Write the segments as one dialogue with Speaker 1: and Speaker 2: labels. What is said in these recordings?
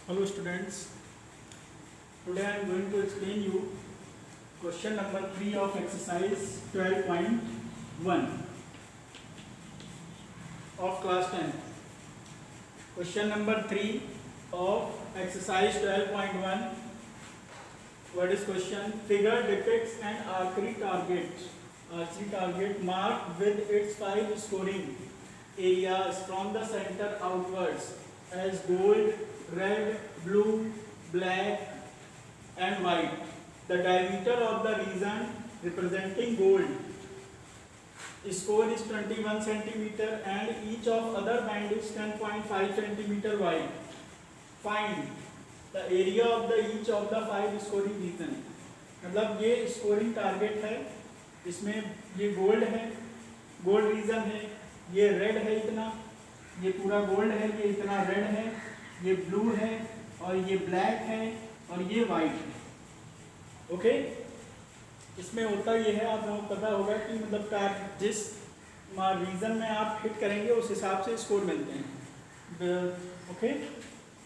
Speaker 1: Hello students, today I am going to explain you question number 3 of exercise 12.1 of class 10. Question number 3 of exercise 12.1. What is question? Figure depicts an archery target marked with its 5 scoring areas from the center outwards as gold, red, blue, black and white. The diameter of the region representing gold score is 21 centimeter and each of other band is 10.5 centimeter wide. Find the area of the each of the 5 scoring region. मतलब ये scoring target है, इसमें ये gold है, gold reason है, ये red है इतना, ये पूरा गोल्ड है, ये इतना रेड है, ये ब्लू है और ये ब्लैक है और ये वाइट है. ओके, इसमें होता ये है, आप लोगों को पता होगा कि मतलब जिस रीजन में आप हिट करेंगे उस हिसाब से स्कोर मिलते हैं. ओके,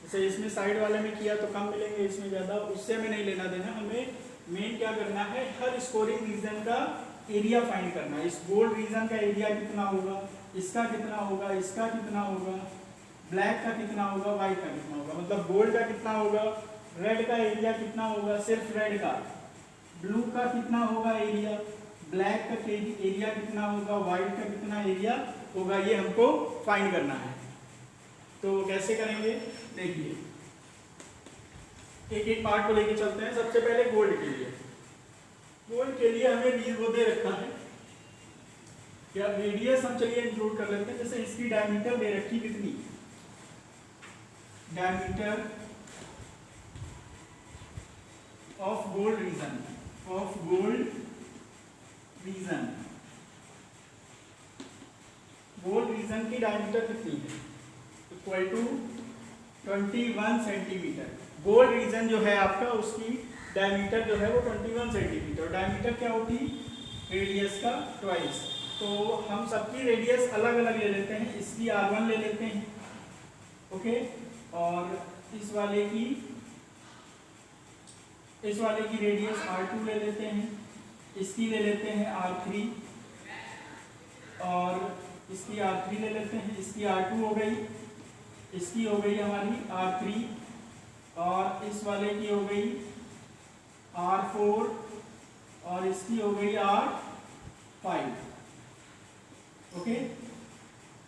Speaker 1: जैसे इसमें साइड वाले में किया तो कम मिलेंगे, इसमें ज़्यादा, उससे हमें नहीं लेना देना. हमें मेन क्या करना है, हर स्कोरिंग रीजन का एरिया फाइंड करना है. इस गोल्ड रीजन का एरिया कितना होगा, इसका कितना होगा, इसका कितना होगा, ब्लैक का कितना होगा, वाइट का कितना होगा. मतलब गोल्ड का कितना होगा, रेड का एरिया कितना होगा, सिर्फ रेड का, ब्लू का कितना होगा एरिया, ब्लैक का एरिया कितना होगा, वाइट का कितना एरिया होगा, ये हमको फाइंड करना है. तो कैसे करेंगे देखिए, एक एक पार्ट को लेके चलते हैं. सबसे पहले गोल्ड के लिए, गोल्ड के लिए हमें वो दे रखा है या रेडियस हम चलिए इंक्लूड कर लेते हैं. जैसे इसकी डायमीटर दे रखी कितनी, diameter of gold region, of gold region, gold region की डायमीटर कितनी है, equal to 21 centimetre. Gold region जो है आपका, उसकी डायमीटर जो है वो 21 सेंटीमीटर. डायमीटर क्या होती, रेडियस का ट्वाइस. तो हम सबकी रेडियस अलग अलग ले लेते हैं. इसकी R1 ले लेते हैं, ओके, और इस वाले की रेडियस R2 ले लेते हैं, इसकी ले लेते हैं R3 और इसकी R3 ले लेते हैं, इसकी R2 हो गई, इसकी हो गई हमारी R3 और इस वाले की हो गई R4 और इसकी हो गई R5. ओके,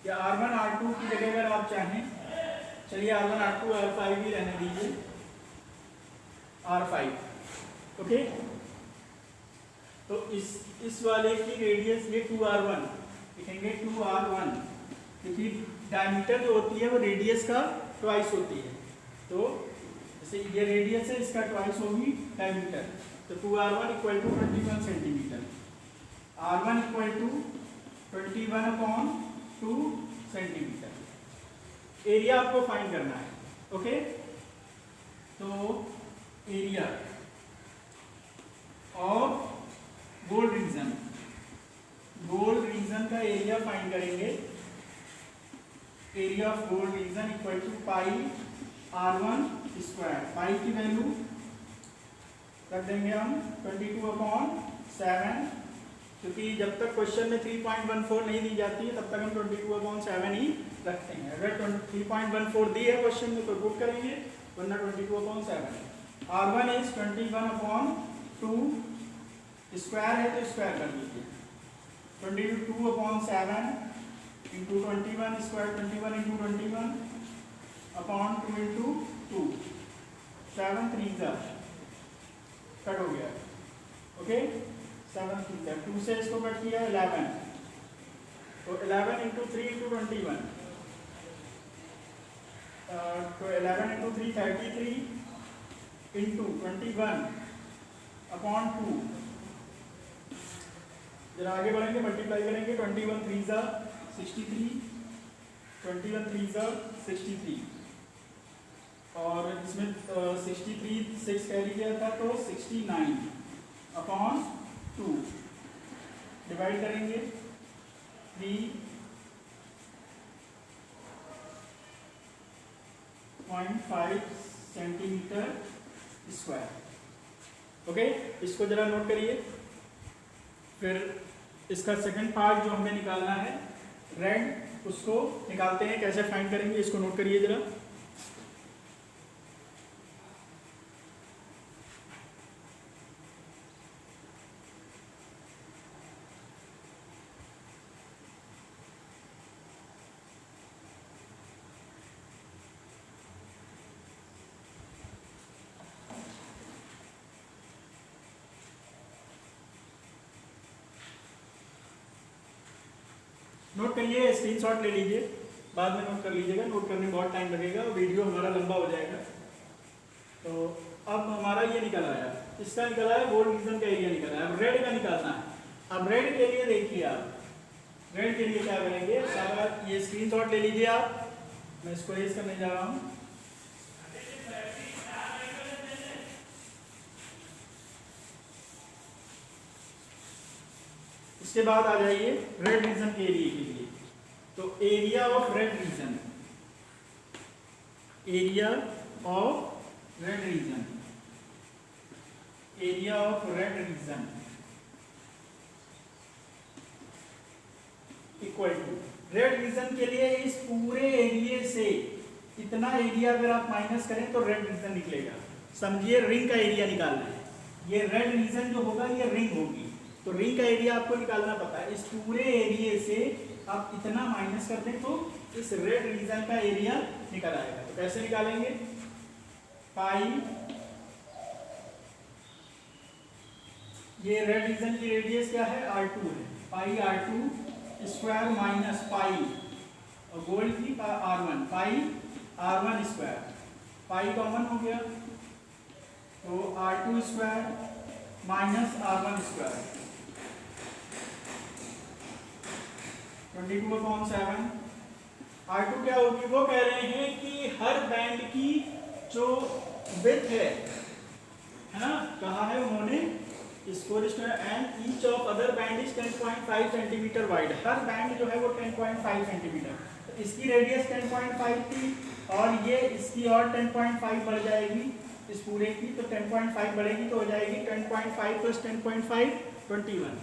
Speaker 1: या R1 R2 की जगह अगर आप चाहें, चलिए R1 R2 R5 भी रहने दीजिए, R5. ओके, तो इस वाले की रेडियस ये 2R1 लिखेंगे, 2R1, क्योंकि डायमीटर जो होती है वो रेडियस का ट्वाइस होती है. तो जैसे ये रेडियस है, इसका ट्वाइस होगी डायमीटर. तो 2R1 equal to 21 centimetre, R1 equal to 21/2 centimetre. Area आपको फाइंड करना है. ओके, तो area of gold region, gold region का एरिया फाइंड करेंगे. Area of gold region equal to pi R1 square. Pi की value रख देंगे हम 22/7, क्योंकि जब तक क्वेश्चन में 3.14 नहीं दी जाती है तब तक हम 22/7 ही रखते हैं. अगर 3.14 दी है क्वेश्चन में तो पुट करेंगे, वरना 22/7. R1 इज 21/2, स्क्वायर है तो स्क्वायर कर लीजिए. 22/7 into 21 square, 21 into 21/2 into 2, 7 3 cut हो गया. ओके, 7 3 2 से इसको कट किया 11, तो 11 इंटू 3 इंटू 21, तो 11 इंटू 3 33 इंटू 21/2. जरा आगे बढ़ेंगे, मल्टीप्लाई करेंगे. 21 3 63, 21 3 63 और इसमें 63 6 कैरी किया था तो 69/2. डिवाइड करेंगे 3.56 सेंटीमीटर स्क्वायर। ओके, इसको जरा नोट करिए। फिर इसका सेकंड पार्ट जो हमें निकालना है रेड, उसको निकालते हैं। कैसे फाइंड करेंगे इसको नोट करिए जरा। नोट करिए, स्क्रीनशॉट ले लीजिए, बाद में नोट कर लीजिएगा। नोट करने में बहुत टाइम लगेगा, वीडियो हमारा लंबा हो जाएगा। तो अब हमारा ये निकल आया, इसका निकला है, गोल्ड रीजन का एरिया निकला है। अब रेड का निकालना है। अब रेड के लिए देखिए आप, रेड के लिए क्या करेंगे, सारा ये स्क्रीनशॉट ले लीजिए आप, मैं इसको रेज करने जा रहा हूँ। इसके बाद आ जाइए रेड रीजन के एरिया के लिए। तो area of red region, area of red region, area of red region equal to, red region के लिए इस पूरे एरिया से इतना एरिया अगर आप माइनस करें तो रेड रीजन निकलेगा। समझिए रिंग का एरिया निकालना है। ये रेड रीजन जो होगा ये रिंग होगी, तो रिंग का एरिया आपको निकालना पता है। इस पूरे एरिया से आप इतना माइनस कर दें तो इस रेड रीजन का एरिया निकल आएगा। तो कैसे निकालेंगे, पाई, ये रेड रीजन की रेडियस क्या है, R2 है, पाई R2 स्क्वायर माइनस पाई और गोल्ड की R1, पाई R1 स्क्वायर, पाई कॉमन हो गया तो R2 square minus R1 square 22/7। R2 क्या होगी, वो कह रहे हैं कि हर बैंड की जो विड्थ है ना, कहा है उन्होंने, and each of other band is 10.5 centimetre wide. Her band जो है वो 10.5 सेंटीमीटर, तो इसकी रेडियस 10.5 थी और ये इसकी और 10.5 बढ़ जाएगी इस पूरे की, तो 10.5 बढ़ेगी तो हो जाएगी 10.5 प्लस 10.5 21।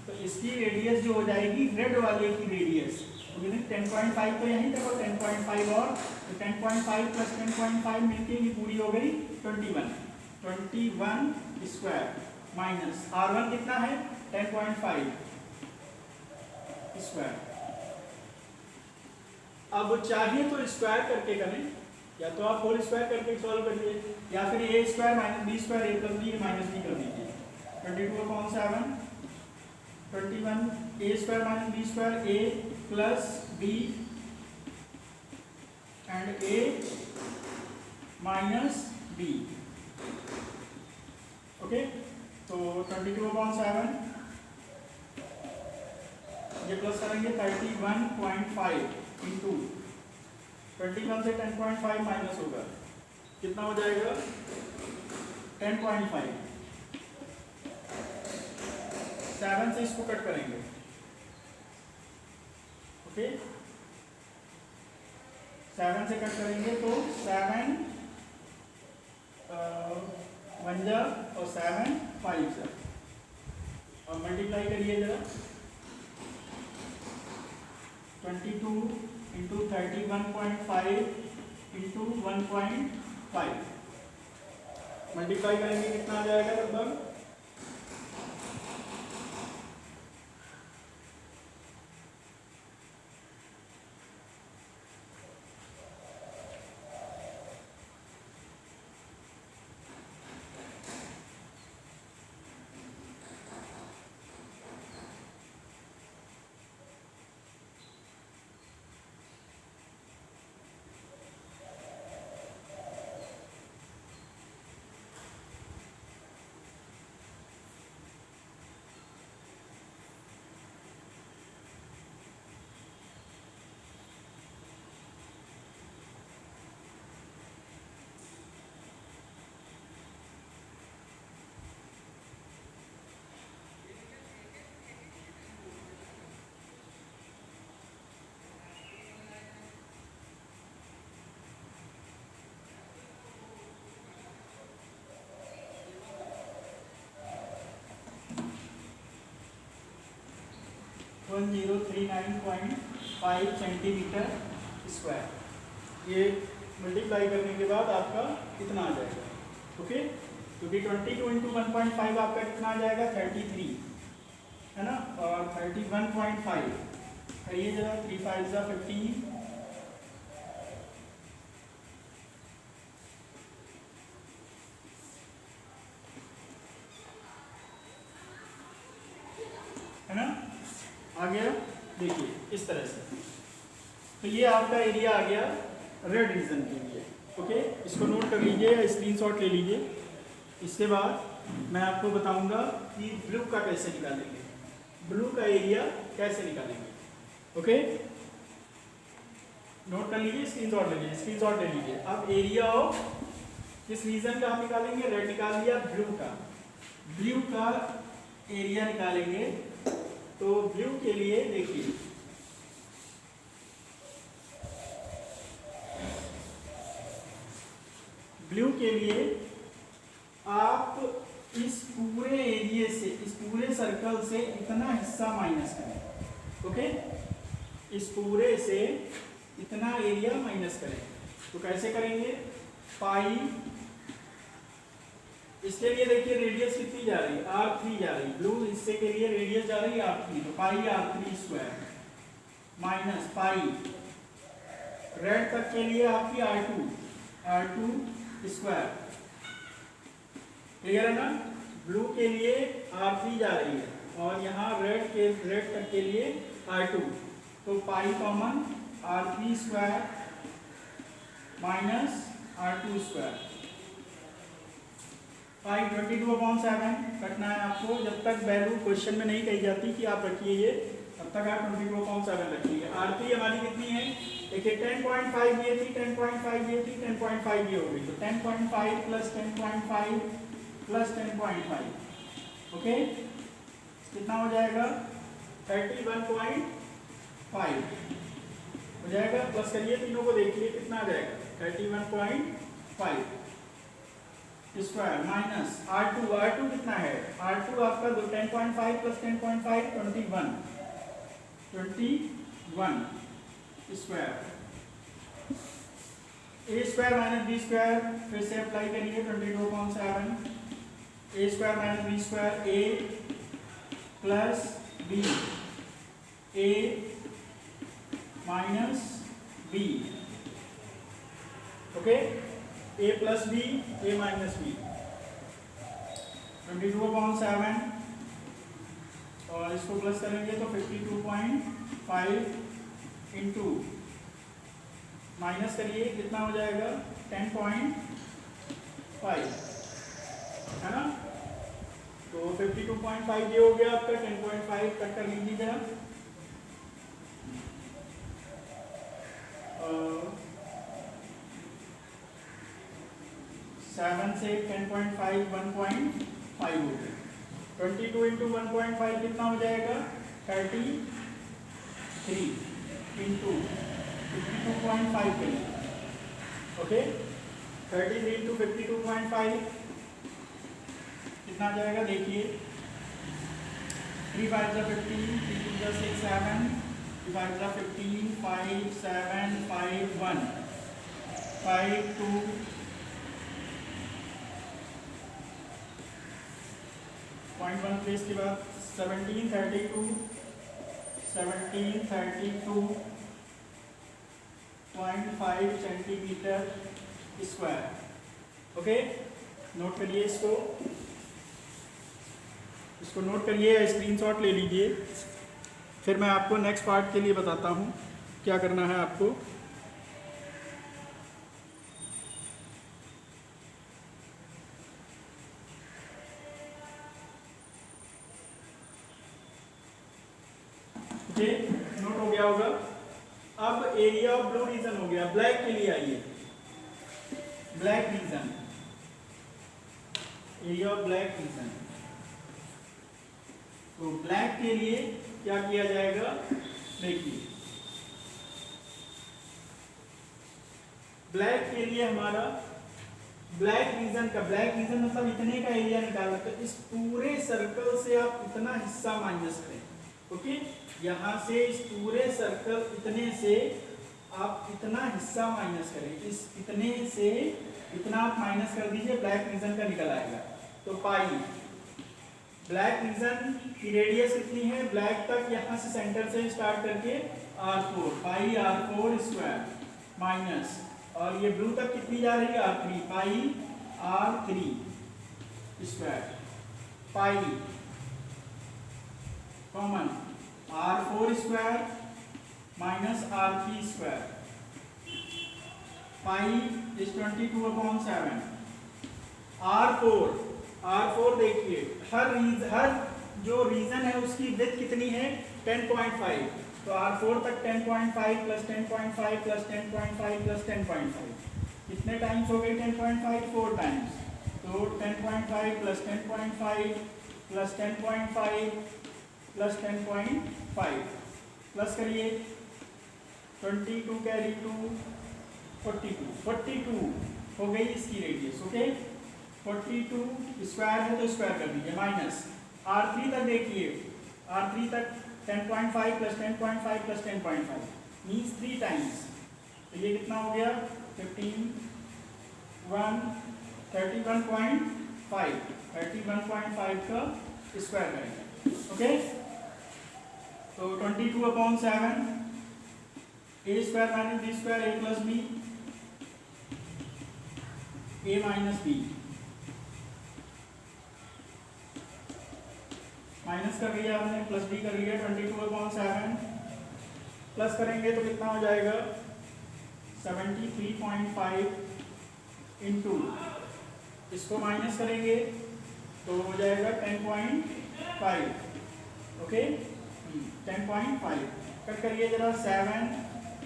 Speaker 1: तो इसकी रेडियस जो हो जाएगी रेड वाले की रेडियस, तो 10.5 तो यहीं तक और 10.5 और, तो 10.5 प्लस 10.5 मिलके ये पूरी हो गई 21 स्क्वायर माइनस R1 कितना है 10.5 स्क्वायर। अब चाहिए तो स्क्वायर करके करें, या तो आप होल स्क्वायर करके सॉल्व करिए, या फिर A square minus B square A plus B minus B कर दीजिए। 22/7 21 A square minus B square A plus B and A minus B. Okay, तो 22/7 ये प्लस करेंगे 31.5 इंटू 21 से 10.5 माइनस होगा, कितना हो जाएगा 10.5। 7 से इसको कट करेंगे। ओके, 7 से कट करेंगे तो 7 1 जा और 7 5 जा, और मल्टीप्लाई करिए जरा। 22 इंटू 31.5 इंटू 1.5 मल्टीप्लाई करेंगे कितना आ जाएगा लगभग, 1039.5 सेंटीमीटर स्क्वायर। ये मल्टीप्लाई करने के बाद आपका कितना आ जाएगा, ओके। क्योंकि 22 इंटू 1.5 आपका कितना आ जाएगा 33, है ना, और 31.5 ये जरा 3 5 जा 15, है ना, आ गया। देखिए इस तरह से, तो ये आपका एरिया आ गया रेड रीजन के लिए, ओके। इसको नोट कर लीजिए या स्क्रीनशॉट ले लीजिए। इसके बाद मैं आपको बताऊंगा कि ब्लू का कैसे निकालेंगे, ब्लू का एरिया कैसे निकालेंगे, ओके। नोट कर लीजिए, स्क्रीनशॉट ले लीजिए, स्क्रीनशॉट ले लीजिए। अब एरिया ऑफ किस रीजन का हम निकालेंगे, रेड निकाल लिया, ब्लू का एरिया निकालेंगे। तो ब्लू के लिए देखिए, ब्लू के लिए आप इस पूरे एरिया से, इस पूरे सर्कल से इतना हिस्सा माइनस करें, ओके। इस पूरे से इतना एरिया माइनस करें। तो कैसे करेंगे, पाई, इसके लिए देखिए रेडियस कितनी जा रही है, R3 जा रही है। ब्लू हिस्से के लिए रेडियस जा रही है R3, तो पाई R3 स्क्वायर माइनस पाई रेड तक के लिए आपकी R2 स्क्वायर, क्लियर है ना। ब्लू के लिए R3 जा रही है और यहाँ रेड तक के लिए R2, तो pi common R3 square minus R2 square. Pi 22/7 कटना है आपको। जब तक वैल्यू क्वेश्चन में नहीं कही जाती कि आप रखिए ये, तब तक आप 22/7 रखिए। R3 हमारी कितनी है, देखिए 10.5 ये थी, 10.5 ये थी, 10.5 ये हो गई, तो 10.5 प्लस 10.5 प्लस 10.5, ओके, कितना हो जाएगा 31.5 हो जाएगा। प्लस करिए तीनों को, देखिए कितना आ जाएगा 31.5 स्क्वायर माइनस R2 कितना है, R2 आपका 10.5 प्लस 10.5 21 स्क्वायर। ए स्क्वायर माइनस बी स्क्वायर फिर से अप्लाई करिए 22/7, ए square minus B square, A plus B, A minus B, okay, A plus B, A minus B, 22/7 और इसको प्लस करेंगे तो 52.5 इंटू माइनस करिए कितना हो जाएगा 10.5, है ना। तो 52.5 ये हो गया आपका, 10.5 कट कर लीजिए जरा। 7 से 10.5 1.5 हो गया। 22 इंटू 1.5 कितना हो जाएगा 33 इंटू 52.5 के लिए, ओके। 33 इंटू 52.5 कितना आ जाएगा, देखिए 3 5 जा 15, 3 2 जा 6 7, 3 5 जा 15, 5 7 5 1 5 2 0.1 प्लेस के बाद 1732.5 सेंटीमीटर स्क्वायर, ओके। नोट करिए, इसको नोट करिए, स्क्रीनशॉट ले लीजिए। फिर मैं आपको नेक्स्ट पार्ट के लिए बताता हूँ क्या करना है आपको। नोट हो गया होगा। अब एरिया ऑफ ब्लू रीजन हो गया। ब्लैक के लिए आइए, black reason, area of black reason. तो ब्लैक के लिए क्या किया जाएगा, देखिए ब्लैक के लिए हमारा ब्लैक रीजन मतलब इतने का एरिया निकालना। तो इस पूरे सर्कल से आप इतना हिस्सा माइनस करें, ओके, यहाँ से इस पूरे सर्कल इतने से आप इतना हिस्सा माइनस करें, इस इतने से इतना आप माइनस कर दीजिए, ब्लैक रीजन का निकल आएगा। तो पाई ब्लैक रीजन की रेडियस कितनी है ब्लैक तक, यहाँ से सेंटर से स्टार्ट करके r4, पाई r4 स्क्वायर माइनस, और ये ब्लू तक कितनी जा रही है r3, pi r3 square, pi common r4 square minus r3 square, pi is 22/7, r4 देखिए हर जो रीजन है उसकी विड्थ कितनी है 10.5, तो r4 तक 10.5 प्लस 10.5 प्लस 10.5 प्लस 10.5 कितने टाइम्स हो गए 10.5, 4 टाइम्स, तो 10.5 प्लस 10.5 प्लस 10.5 प्लस 10.5 प्लस करिए 22 कैरी टू 42 हो गई इसकी रेडियस। ओके, 42 स्क्वायर है तो स्क्वायर कर दीजिए, माइनस r3 तक देखिए, r3 तक 10.5 प्लस 10.5 प्लस 10.5 मीन्स 3 टाइम्स, तो ये कितना हो गया 31.5 का स्क्वायर करेंगे। ओके, तो 22/7 a square minus b square a plus b, a minus b minus कर लिया हमने, प्लस b कर लिया, 22/7 प्लस करेंगे तो कितना हो जाएगा 73.5 इंटू, इसको माइनस करेंगे तो हो जाएगा 10.5। ओके, 10.5 कट करिए जरा, 7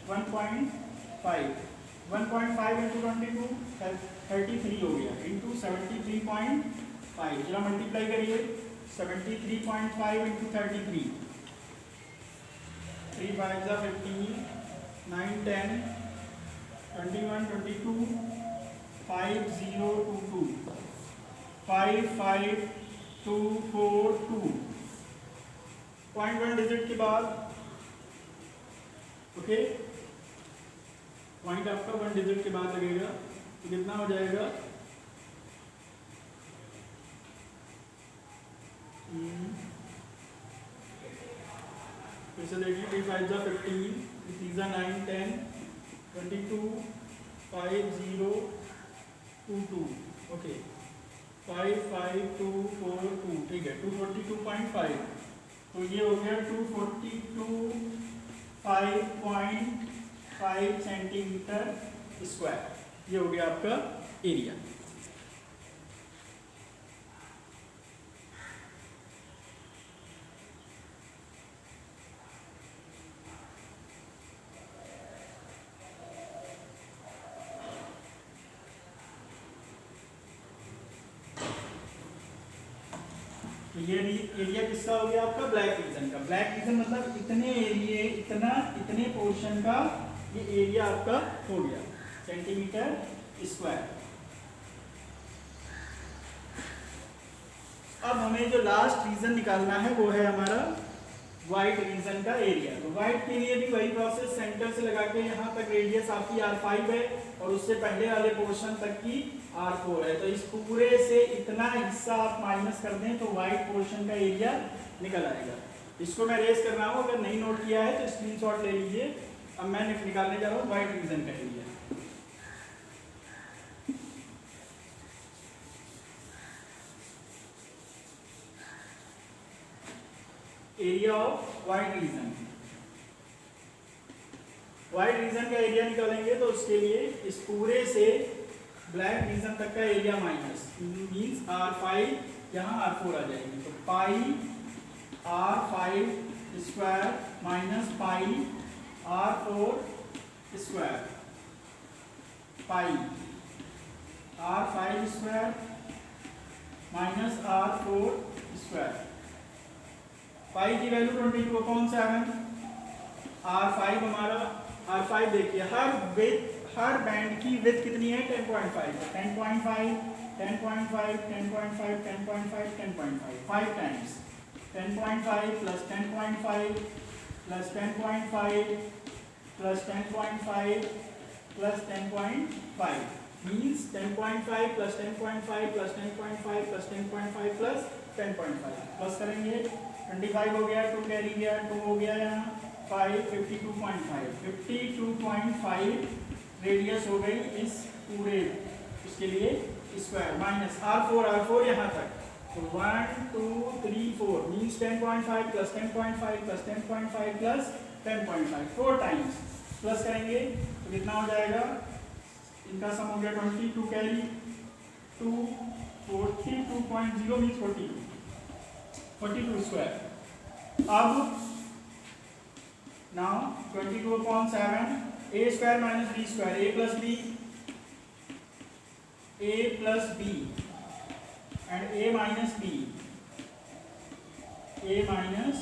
Speaker 1: 1.5 इंटू 22 33 हो गया, इंटू 73.5 जरा मल्टीप्लाई करिए, 73.5 इंटू 33, 3 5 15, 9 10 21 22 5022 55242 पॉइंट 1 डिजिट के बाद, ओके पॉइंट आपका 1 डिजिट के बाद लगेगा, तो कितना हो जाएगा फिर से देखिए, 3 5 15, 3 9 10 22 5022, ओके 55242, ठीक है 242.5, तो ये हो गया 242.5 सेंटीमीटर स्क्वायर, ये हो गया आपका एरिया। तो ये एरिया किसका हो गया आपका ब्लैक रीजन का, ब्लैक रीजन मतलब इतने एरिया इतने पोर्शन का ये एरिया आपका हो गया सेंटीमीटर स्क्वायर। अब हमें जो लास्ट रीजन निकालना है वो है हमारा व्हाइट रीजन का एरिया। तो व्हाइट के लिए भी वही प्रोसेस, सेंटर से लगा के यहाँ तक रेडियस आपकी r5 है और उससे पहले वाले पोर्शन तक की r4 है, तो इस पूरे से इतना हिस्सा आप माइनस कर दें तो व्हाइट पोर्शन का एरिया निकल आएगा। इसको मैं रेस कर रहा हूँ, अगर नहीं नोट किया है तो स्क्रीनशॉट ले लीजिए। अब मैं निकालने जा रहा हूँ व्हाइट रीजन का area. Area of white region, white region का एरिया निकालेंगे तो उसके लिए इस पूरे से ब्लैक रीजन तक का एरिया माइनस मीन्स r5, यहाँ r4 आ जाएगी, तो pi r5 square minus pi r4 square, pi r5 square minus r4 square. Pi की वैल्यू 22/7, r5 हमारा, r5 देखिए हर बैंड की विड्थ कितनी है 10.5, 10.5 10.5 10.5 10.5 10.5 5 times, 10.5 plus 10.5 plus 10.5 plus 10.5 plus 10.5 means 10.5 plus 10.5 plus 10.5 plus 10.5 plus 10.5 plus करेंगे 25 हो गया, 2 कैरी गया, 2 हो गया यहाँ 5 52.5 रेडियस हो गई इस पूरे इसके लिए स्क्वायर माइनस R4 यहाँ तक तो 1 2 3 4 means 10.5 plus 10.5 plus 10.5 plus 10.5 4 times plus करेंगे तो कितना हो जाएगा इनका सम हो गया 22 कैरी 2 42.0 मीन्स 42 स्क्वायर। अब now 22/7 a square minus b square a plus b and a minus b a minus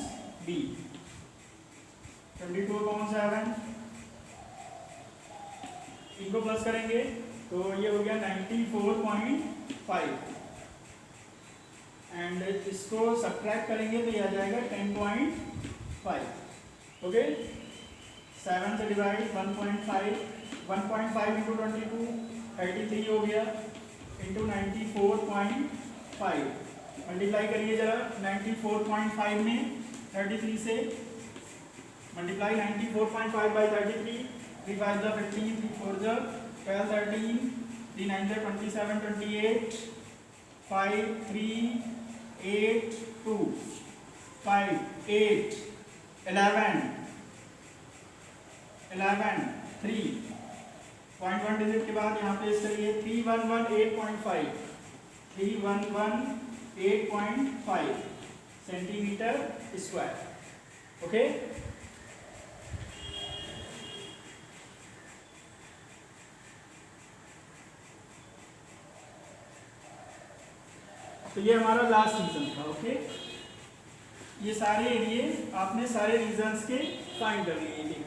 Speaker 1: b 22/7 इनको प्लस करेंगे तो ये हो गया 94.5 एंड इसको सब्ट्रैक्ट करेंगे तो ये आ जाएगा 10.5 ओके 7 से डिवाइड 1.5 इंटू 22 33 हो गया इंटू 94.5 मल्टीप्लाई करिए जरा 94.5 में 33 से multiply 94.5 by 33 3 5 the 15 3 4 the 12 13 3 9 the 27 28 5 3 8 2 5 8 11 3 point 1 digit के बाद यहाँ पे इस करिए 3118.5 सेंटीमीटर स्क्वायर ओके। तो ये हमारा लास्ट रीजन था ओके। ये सारे एरिए आपने सारे रीजन्स के फाइंड कर लिए देख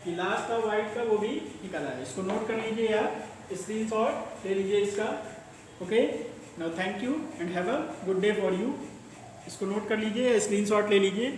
Speaker 1: कि लास्ट का वाइट का वो भी निकला है। इसको नोट कर लीजिए यार, स्क्रीनशॉट ले लीजिए इसका okay. Now thank you and have a good day for you. इसको नोट कर लीजिए, स्क्रीनशॉट ले लीजिए।